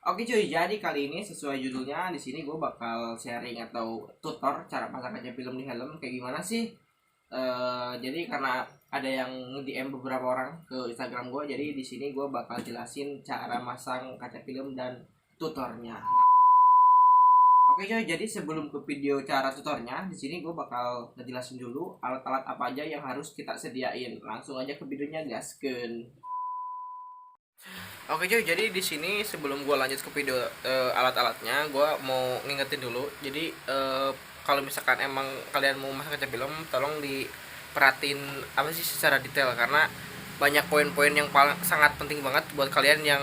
Oke cuy, jadi kali ini sesuai judulnya di sini gue bakal sharing atau tutor cara pasang kaca film di helm kayak gimana sih. Jadi karena ada yang DM beberapa orang ke Instagram gue, jadi di sini gue bakal jelasin cara masang kaca film dan tutornya. Oke cuy, jadi sebelum ke video cara tutornya, di sini gue bakal ngejelasin dulu alat-alat apa aja yang harus kita sediain. Langsung aja ke videonya gaskeun. Oke cuy, jadi di sini sebelum gue lanjut ke video alat-alatnya, gue mau ngingetin dulu. Jadi kalau misalkan emang kalian mau masang kaca film, tolong diperhatiin apa sih secara detail karena banyak poin-poin yang sangat penting banget buat kalian yang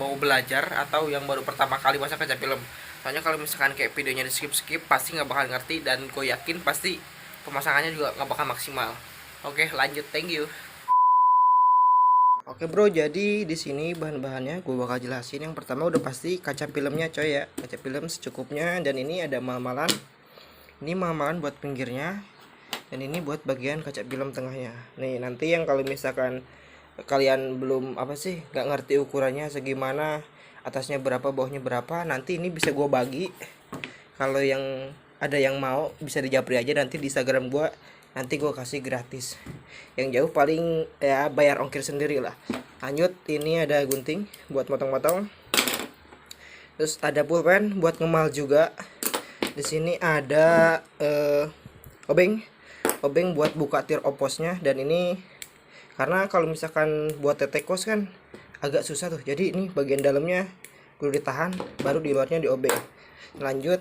mau belajar atau yang baru pertama kali masang kaca film. Soalnya kalau misalkan kayak videonya di skip-skip pasti nggak bakal ngerti dan gue yakin pasti pemasangannya juga nggak bakal maksimal. Oke, lanjut, thank you. Oke bro, jadi di sini bahan-bahannya gue bakal jelasin. Yang pertama udah pasti kaca filmnya coy ya, kaca film secukupnya. Dan ini ada mal-malan. Ini mal-malan buat pinggirnya, dan ini buat bagian kaca film tengahnya. Nih nanti yang kalau misalkan kalian belum apa sih nggak ngerti ukurannya segimana, atasnya berapa bawahnya berapa, nanti ini bisa gue bagi. Kalau yang ada yang mau bisa dijapri aja nanti di Instagram gue, nanti gue kasih gratis. Yang jauh paling ya bayar ongkir sendiri lah. Lanjut, ini ada gunting buat motong-motong, terus ada pulpen buat ngemal juga. Di sini ada obeng obeng buat buka tir oposnya. Dan ini karena kalau misalkan buat tetekos kan agak susah tuh, jadi ini bagian dalamnya perlu ditahan, baru di luarnya diobeng. Lanjut,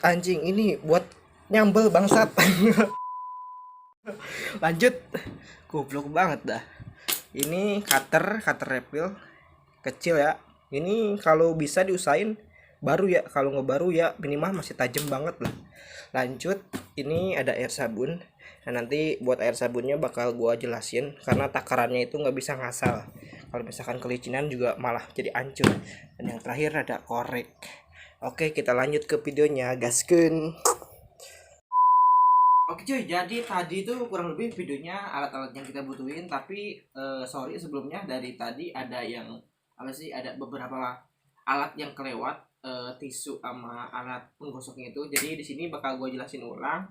anjing ini buat nyambel bangsat. Lanjut, goblok banget dah. Ini cutter refill kecil ya. Ini kalau bisa diusahain baru ya, kalau nggak baru ya minimal masih tajam banget lah. Lanjut, ini ada air sabun. Nah nanti buat air sabunnya bakal gua jelasin karena takarannya itu nggak bisa ngasal. Kalau misalkan kelicinan juga malah jadi hancur. Dan yang terakhir ada korek. Oke, kita lanjut ke videonya, gaskeun. Oke cuy, jadi tadi itu kurang lebih videonya alat-alat yang kita butuhin. Tapi sorry sebelumnya, dari tadi ada yang apa sih, ada beberapa alat yang kelewat, tisu sama alat penggosoknya itu. Jadi di sini bakal gue jelasin ulang.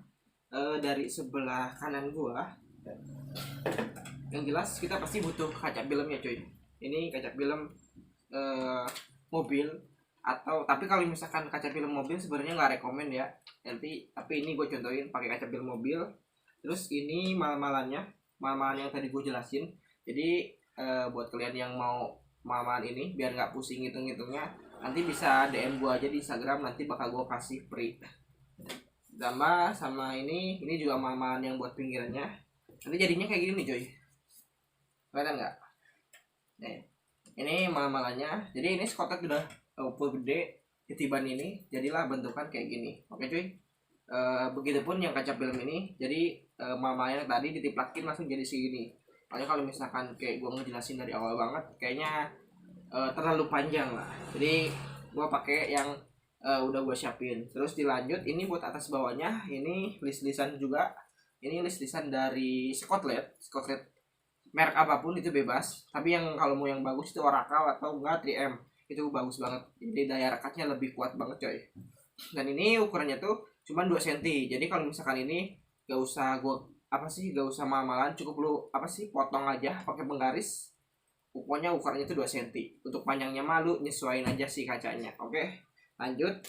Dari sebelah kanan gua, yang jelas kita pasti butuh kaca filmnya cuy. Ini kaca film mobil, atau tapi kalau misalkan kaca film mobil sebenarnya nggak rekomend ya nanti, tapi ini gue contohin pakai kaca film mobil. Terus ini mal-malan yang tadi gue jelasin. Jadi buat kalian yang mau mal-malan ini biar nggak pusing hitung-hitungnya, nanti bisa DM gue aja di Instagram, nanti bakal gue kasih free. Tambah sama ini juga mal-malan yang buat pinggirannya. Nanti jadinya kayak gini nih cuy, kelihatan nggak? Nih, ini mal-malannya. Jadi ini skotek udah full gede, ketiban ini jadilah bentukan kayak gini. Oke cuy. Begitupun yang kaca film ini. Jadi mama yang tadi ditiplakin langsung jadi segini. Makanya kalau misalkan kayak gue ngejelasin dari awal banget, kayaknya terlalu panjang lah. Jadi gue pakai yang udah gue siapin. Terus dilanjut, ini buat atas bawahnya ini list-listan juga. Ini list-listan dari Scotlet merek apapun itu bebas. Tapi yang kalau mau yang bagus itu Oracle atau enggak 3M, itu bagus banget. Jadi daya rekatnya lebih kuat banget coy. Dan ini ukurannya tuh cuma 2 cm. Jadi kalau misalkan ini gak usah gua apa sih, gak usah mal-malan, cukup lu apa sih potong aja pakai penggaris. Pokoknya ukurannya itu 2 cm. Untuk panjangnya malu nyesuaiin aja sih kacanya. Oke, lanjut.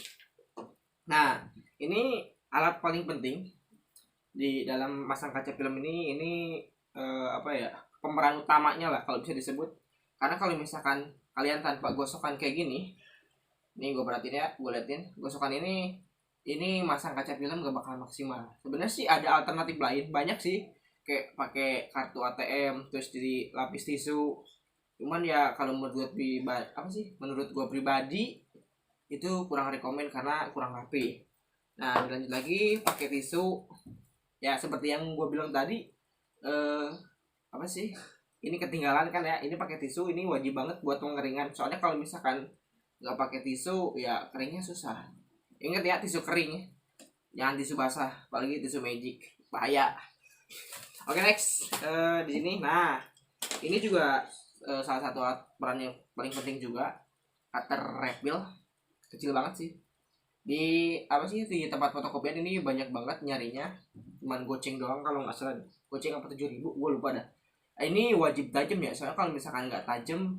Nah, ini alat paling penting di dalam masang kaca film ini apa ya, pemeran utamanya lah kalau bisa disebut. Karena kalau misalkan kalian tanpa gosokan kayak gini, nih gue perhatiin ya, gue liatin gosokan ini masang kaca film gak bakal maksimal. Sebenarnya sih ada alternatif lain banyak sih, kayak pakai kartu ATM terus di lapis tisu. Cuman ya kalau menurut gue pribadi itu kurang rekomend karena kurang rapi. Nah lanjut lagi pakai tisu ya, seperti yang gue bilang tadi. Apa sih, ini ketinggalan kan ya, ini pakai tisu ini wajib banget buat pengeringan. Soalnya kalau misalkan nggak pakai tisu ya keringnya susah. Ingat ya, tisu kering, jangan tisu basah, apalagi tisu magic, bahaya. Oke, next. Di sini nah ini juga salah satu alat peran yang paling penting juga, cutter refill kecil banget sih. Di apa sih, di tempat fotokopian ini banyak banget nyarinya, cuman goceng doang kalau nggak salah, goceng apa 7.000 gue lupa dah. Ini wajib tajam ya, soalnya kalau misalkan nggak tajam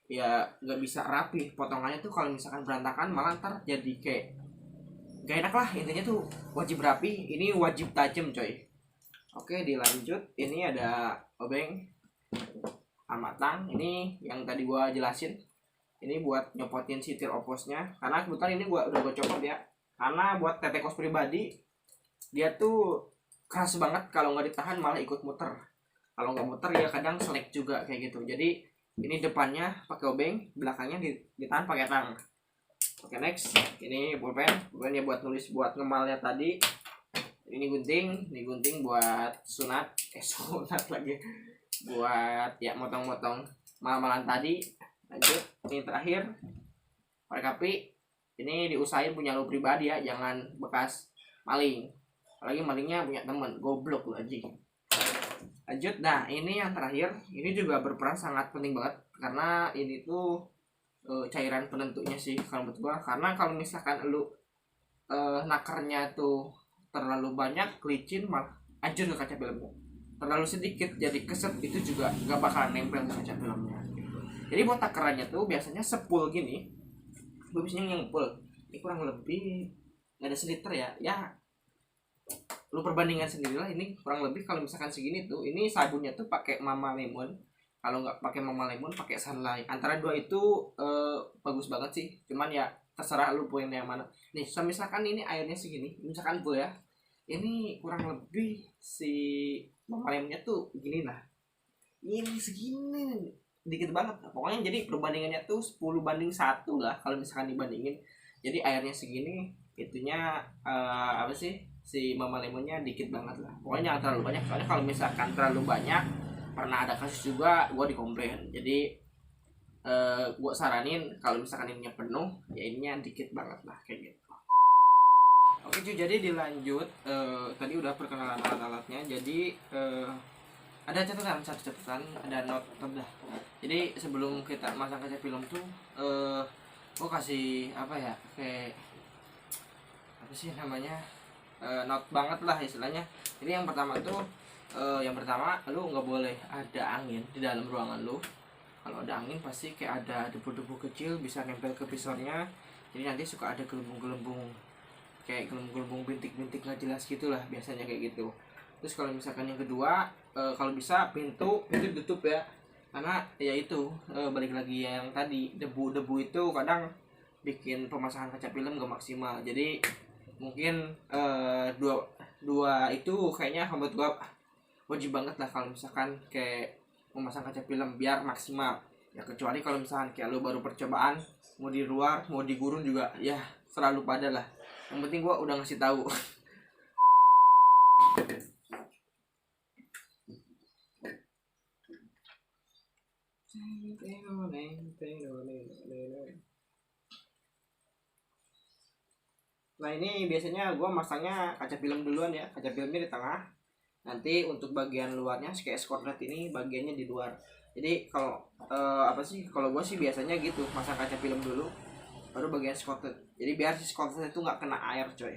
ya nggak bisa rapi potongannya tuh. Kalau misalkan berantakan malah ntar jadi kayak gak enak lah, intinya tuh wajib rapi. Ini wajib tajam coy. Oke, dilanjut. Ini ada obeng amatang, ini yang tadi gua jelasin. Ini buat nyopotin setir oposnya, karena kebetulan ini udah gua copot ya, karena buat TT kos pribadi dia tuh keras banget, kalau nggak ditahan malah ikut muter. Kalau nggak muter ya kadang selek juga kayak gitu. Jadi ini depannya pakai obeng, belakangnya ditahan pakai tang. Oke, next. Ini pulpen ya buat nulis, buat ngemalnya tadi. Ini gunting buat sunat, sunat lagi, buat ya motong-motong mal-malan tadi. Lanjut, ini terakhir korek api. Ini diusahain punya lu pribadi ya, jangan bekas maling, apalagi malingnya punya temen goblok lu anjing. Lanjut, nah ini yang terakhir, ini juga berperan sangat penting banget, karena ini tuh cairan penentunya sih kalau menurut gua. Karena kalau misalkan lu nakernya tuh terlalu banyak, licin, malah hancur ke kaca filmnya. Terlalu sedikit jadi keset, itu juga gak bakalan nempel ke kaca filmnya. Jadi buat takarannya tuh biasanya sepul gini, gue biasanya yang full ini kurang lebih nggak ada seliter ya, ya lu perbandingan sendirilah. Ini kurang lebih kalau misalkan segini tuh, ini sabunnya tuh pakai Mama Lemon. Kalau nggak pakai Mama Lemon pakai Sunlight, antara dua itu bagus banget sih. Cuman ya terserah lu poin yang mana. Nih misalkan ini airnya segini, misalkan full ya, ini kurang lebih si Mama Lemonnya tuh gini lah, ini segini dikit banget pokoknya. Jadi perbandingannya tuh 10 banding 1 lah kalau misalkan dibandingin. Jadi airnya segini, itunya apa sih, si Mama Lemonnya dikit banget lah. Pokoknya jangan terlalu banyak, soalnya kalau misalkan terlalu banyak, pernah ada kasus juga gue dikomplain. Jadi gue saranin kalau misalkan ininya penuh, ya ininya dikit banget lah kayak gitu. Oke cuy, jadi dilanjut. Tadi udah perkenalan alat-alatnya. Jadi ada catatan, ada note dah. Jadi sebelum kita masang kaca film tuh gue kasih apa ya, kayak apa sih namanya, note banget lah istilahnya. Ini yang pertama tuh yang pertama, lu nggak boleh ada angin di dalam ruangan lu. Kalau ada angin pasti kayak ada debu-debu kecil bisa nempel ke visornya. Jadi nanti suka ada gelembung-gelembung, kayak gelembung-gelembung bintik-bintik nggak jelas gitulah biasanya kayak gitu. Terus kalau misalkan yang kedua, kalau bisa pintu itu tutup ya, karena ya itu balik lagi yang tadi, debu-debu itu kadang bikin pemasangan kaca film gak maksimal. Jadi mungkin dua itu kayaknya menurut gua wajib banget lah kalau misalkan kayak memasang kaca film biar maksimal ya. Kecuali kalau misalkan kayak lu baru percobaan, mau di luar mau di gurun juga ya selalu pada lah. Yang penting gua udah ngasih tahu. Nah ini biasanya gue masangnya kaca film duluan ya, kaca filmnya di tengah. Nanti untuk bagian luarnya kayak Scorlet ini bagiannya di luar. Jadi kalau apa sih, kalau gue sih biasanya gitu, masang kaca film dulu baru bagian Scorlet. Jadi biar si Scorlet itu nggak kena air coy.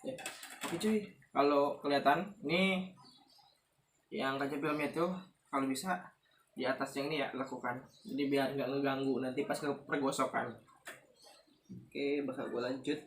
Ya. Oke cuy, kalau kelihatan ini yang kaca filmnya tuh kalau bisa di atas yang ini ya lakukan. Jadi biar nggak ngeganggu nanti pas ke pergosokan. Oke, bakal gue lanjut.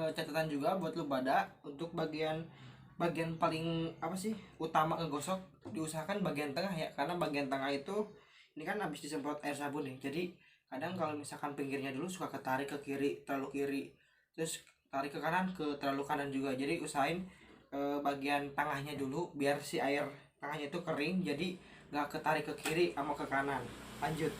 catatan juga buat lu pada untuk bagian bagian paling apa sih utama ngegosok, diusahakan bagian tengah ya, karena bagian tengah itu ini kan habis disemprot air sabun nih, jadi kadang kalau misalkan pinggirnya dulu suka ketarik ke kiri, terlalu kiri, terus tarik ke kanan, ke terlalu kanan juga. Jadi usahain bagian tengahnya dulu biar si air tengahnya itu kering, jadi nggak ketarik ke kiri sama ke kanan. Lanjut.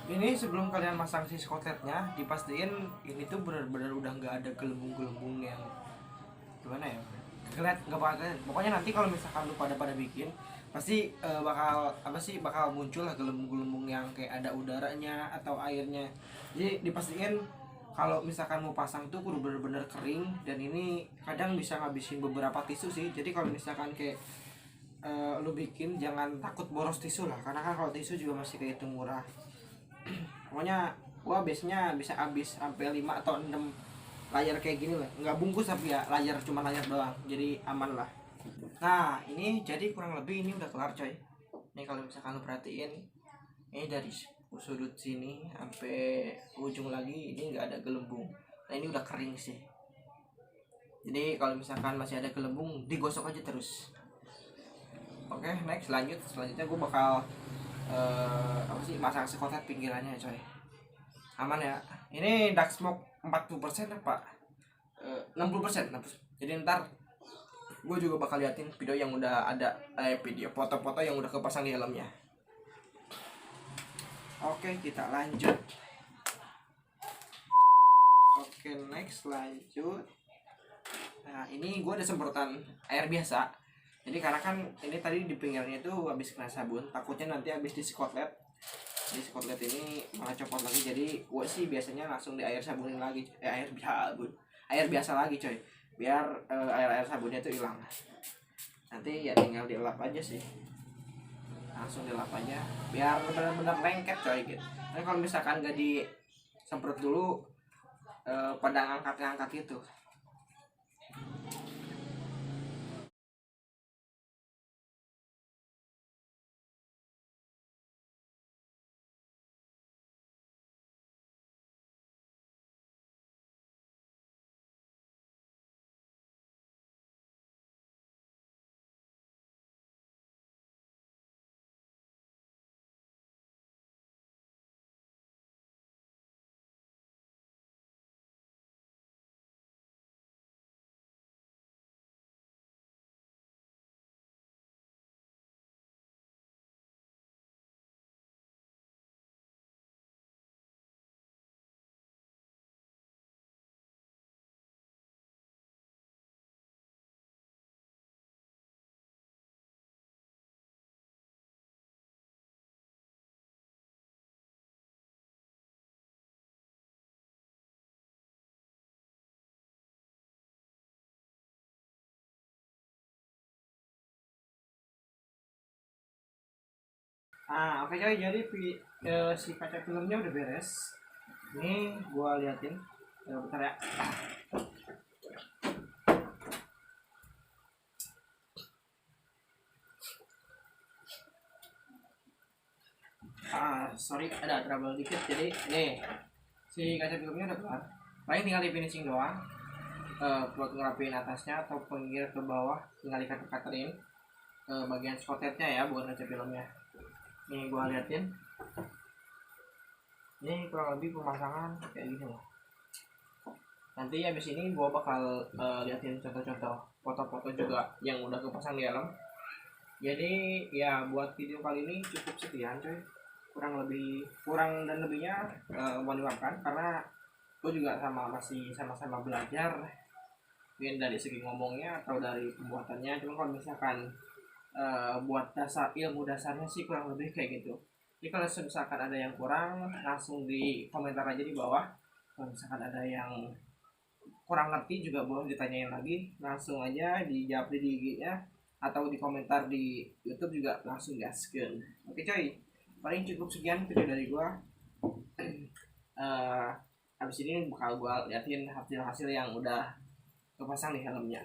Ini sebelum kalian masang si skotletnya, dipastiin ini tuh benar-benar udah nggak ada gelembung-gelembung yang gimana ya, kelihatan nggak bakal kelihatan. Pokoknya nanti kalau misalkan lu pada bikin pasti bakal apa sih, bakal muncul lah gelembung-gelembung yang kayak ada udaranya atau airnya. Jadi dipastiin kalau misalkan mau pasang tuh kudu bener-bener kering, dan ini kadang bisa ngabisin beberapa tisu sih. Jadi kalau misalkan kayak lu bikin jangan takut boros tisu lah, karena kan kalau tisu juga masih kayak itu murah. Pokoknya gua biasanya bisa habis sampai 5 atau 6 layar kayak gini lah, nggak bungkus tapi ya layar, cuma layar doang, jadi aman lah. Nah ini jadi kurang lebih ini udah kelar coy. Ini kalau misalkan lu perhatiin, ini dari sudut sini sampai ujung lagi ini nggak ada gelembung. Nah ini udah kering sih. Jadi kalau misalkan masih ada gelembung, digosok aja terus. Oke, next lanjut. Selanjutnya gue bakal apa sih, masang sekotlet pinggirannya coy. Aman ya. Ini dark smoke 40% apa 60%, 60%. Jadi ntar gue juga bakal liatin video yang udah ada, video foto-foto yang udah kepasang di helmnya. Oke, kita lanjut. Oke, next lanjut. Nah ini gue ada semprotan air biasa. Jadi karena kan ini tadi di pinggirnya itu habis kena sabun, takutnya nanti habis di skotlet, di skotlet ini malah copot lagi. Jadi gue sih biasanya langsung di air sabunin lagi, air sabun, air biasa lagi coy, biar air sabunnya itu hilang. Nanti ya tinggal dilap aja sih, langsung dilap aja biar benar-benar lengket coy gitu. Tapi kalau misalkan gak disemprot dulu pada ngangkat-ngangkat gitu. Oke coy, jadi si kaca filmnya udah beres. Ini gua liatin. Bentar ya. Sorry ada trouble dikit. Jadi nih si kaca filmnya udah keluar. Paling tinggal di finishing doang. Buat ngerapin atasnya atau pinggir ke bawah tinggal dikater-katerin bagian skotletnya ya, bukan kaca filmnya. Nih gua liatin. Ini kurang lebih pemasangan kayak gini loh. Nanti habis ini gua bakal liatin contoh-contoh foto-foto juga yang udah kepasang di helm. Jadi ya buat video kali ini cukup sekian coy. Kurang dan lebihnya mohon dimaafkan karena gue juga masih sama-sama belajar mungkin dari segi ngomongnya atau dari pembuatannya. Cuma kalau misalkan buat ilmu dasarnya sih kurang lebih kayak gitu. Jadi kalau misalkan ada yang kurang langsung di komentar aja di bawah. Kalau misalkan ada yang kurang ngerti juga boleh ditanyain lagi, langsung aja dijawab di IG-nya atau di komentar di YouTube juga langsung gaskeun. Oke coy, paling cukup sekian video dari gua. Habis ini bakal gua liatin hasil-hasil yang udah kepasang di helmnya.